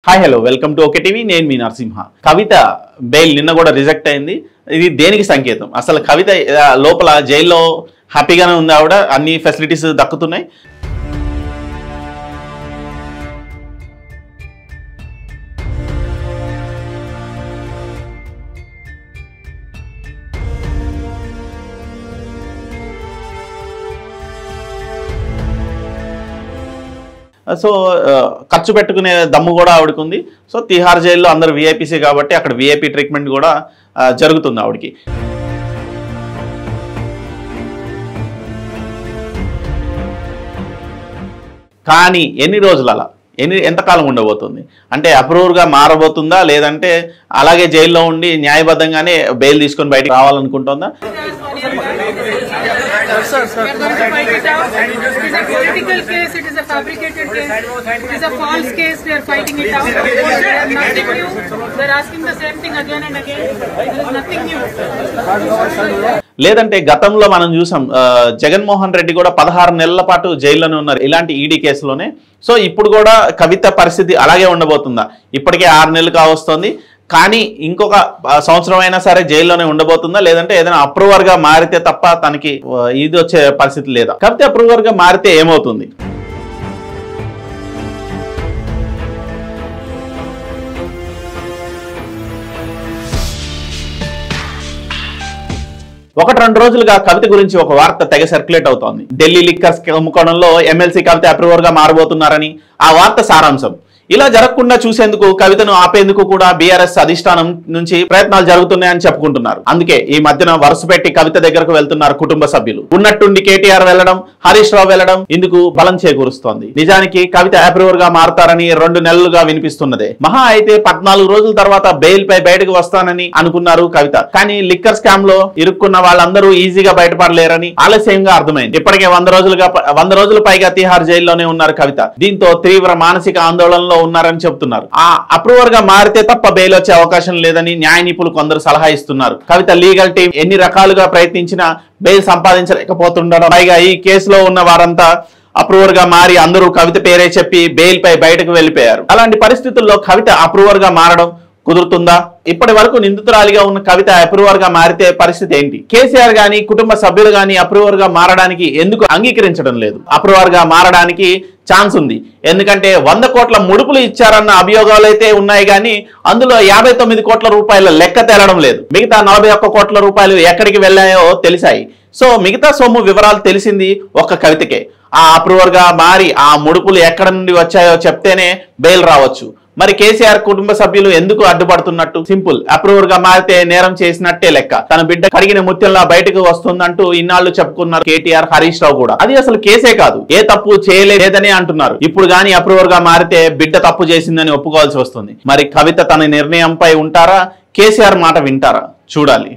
Hi hello welcome to okay TV నేను మీ నరసింహ. కవిత bail నిన్న కూడా రిజెక్ట్ అయింది. ఇది దేనికి సంకేతం? అసలు కవిత లోపల జైల్లో హ్యాపీగానే ఉంది, ఆవిడ అన్ని ఫెసిలిటీస్ దక్కుతున్నాయి. సో ఖర్చు పెట్టుకునే దమ్ము కూడా ఆవిడకు ఉంది. సో తిహార్ జైల్లో అందరు విఐపీసీ కాబట్టి అక్కడ విఐపీ ట్రీట్మెంట్ కూడా జరుగుతుంది ఆవిడకి. కానీ ఎన్ని రోజులు అలా ఎంతకాలం ఉండబోతుంది? అంటే అప్రూవర్గా మారబోతుందా, లేదంటే అలాగే జైల్లో ఉండి న్యాయబద్ధంగానే బెయిల్ తీసుకొని బయటకు రావాలనుకుంటుందా? Sir. We are going to fight it out. It is a political case. It is a fabricated case. It is a false case. We are fighting it out. There is nothing new. We are asking the same thing again and again. There is nothing new. లేదంటే గతంలో మనం చూసాం, జగన్మోహన్ రెడ్డి కూడా 16 నెలల పాటు జైల్లోనే ఉన్నారు ఇలాంటి ఈడీ కేసులోనే. సో ఇప్పుడు కూడా కవిత పరిస్థితి అలాగే ఉండబోతుందా? ఇప్పటికే 6 నెలలు కావస్తుంది, కానీ ఇంకొక సంవత్సరం అయినా సరే జైల్లోనే ఉండబోతుందా, లేదంటే ఏదైనా అప్రూవర్గా మారితే తప్ప తనకి ఇది వచ్చే పరిస్థితి లేదా? కవిత అప్రూవర్గా మారితే ఏమవుతుంది? ఒకటి రెండు రోజులుగా కవిత గురించి ఒక వార్త తెగ సర్క్యులేట్ అవుతోంది. ఢిల్లీ లిక్కర్స్ కుంభకోణంలో ఎమ్మెల్సీ కవిత అప్రూవర్గా మారబోతున్నారని ఆ వార్త సారాంశం. ఇలా జరగకుండా చూసేందుకు, కవితను ఆపేందుకు కూడా బీఆర్ఎస్ అధిష్టానం నుంచి ప్రయత్నాలు జరుగుతున్నాయని చెప్పుకుంటున్నారు. అందుకే ఈ మధ్యన వరుస పెట్టి కవిత దగ్గరకు వెళ్తున్నారు కుటుంబ సభ్యులు. ఉన్నట్టుండి కేటీఆర్ వెళ్లడం, హరీష్ రావు వెళ్లడం ఇందుకు బలం చేకూరుస్తోంది. నిజానికి కవిత అప్రూవర్ గా మారతారని 2 నెలలుగా వినిపిస్తున్నదే. మహా అయితే 14 రోజుల తర్వాత బెయిల్ పై బయటకు వస్తానని అనుకున్నారు కవిత. కానీ లిక్కర్ స్కామ్ లో ఇరుక్కున్న వాళ్ళందరూ ఈజీగా బయటపడలేరని ఆలస్యంగా అర్థమైంది. ఇప్పటికే 100 రోజులు పైగా తిహార్ జైల్లోనే ఉన్నారు కవిత. దీంతో తీవ్ర మానసిక ఆందోళనలో ఉన్నారని చెప్తున్నారు. ఆ అప్రూవర్ గా మారితే తప్ప బెయిల్ వచ్చే అవకాశం లేదని న్యాయ నిపుణులు కొందరు సలహా ఇస్తున్నారు. కవిత లీగల్ టీం ఎన్ని రకాలుగా ప్రయత్నించినా బెయిల్ సంపాదించలేకపోతుండడం, పైగా ఈ కేసులో ఉన్న వారంతా అప్రూవర్ గా మారి అందరూ కవిత పేరే చెప్పి బెయిల్ పై బయటకు వెళ్లిపోయారు. అలాంటి పరిస్థితుల్లో కవిత అప్రూవర్ గా మారడం కుదురుతుందా? ఇప్పటి వరకు నిందితురాలిగా ఉన్న కవిత అప్రూవర్ గా మారితే పరిస్థితి ఏంటి? కేసీఆర్ గాని కుటుంబ సభ్యులు గాని అప్రూవర్ గా మారడానికి ఎందుకు అంగీకరించడం లేదు? అప్రూవర్ గా మారడానికి ఛాన్స్ ఉంది, ఎందుకంటే 100 కోట్ల ముడుపులు ఇచ్చారన్న అభియోగాలు అయితే ఉన్నాయి, కానీ అందులో 59 కోట్ల రూపాయల లెక్క తేలడం లేదు. మిగతా 41 కోట్ల రూపాయలు ఎక్కడికి వెళ్ళాయో తెలిసాయి. సో మిగతా సొమ్ము వివరాలు తెలిసింది ఒక్క కవితకే. ఆ అప్రూవర్ గా మారి ఆ ముడుపులు ఎక్కడ నుండి వచ్చాయో చెప్తేనే బెయిల్ రావచ్చు. మరి కేసీఆర్ కుటుంబ సభ్యులు ఎందుకు అడ్డుపడుతున్నట్టు? సింపుల్, అప్రూవర్ గా మారితే నేరం చేసినట్టే లెక్క. తన బిడ్డ కడిగిన ముత్యంలా బయటకు వస్తుందంటూ ఇన్నాళ్లు చెప్పుకున్నారు కేటీఆర్, హరీష్ రావు కూడా. అది అసలు కేసే కాదు, ఏ తప్పు చేయలేదని అంటున్నారు. ఇప్పుడు గానీ అప్రూవర్ గా మారితే బిడ్డ తప్పు చేసిందని ఒప్పుకోవాల్సి వస్తుంది. మరి కవిత తన నిర్ణయంపై ఉంటారా, కేసీఆర్ మాట వింటారా? చూడాలి.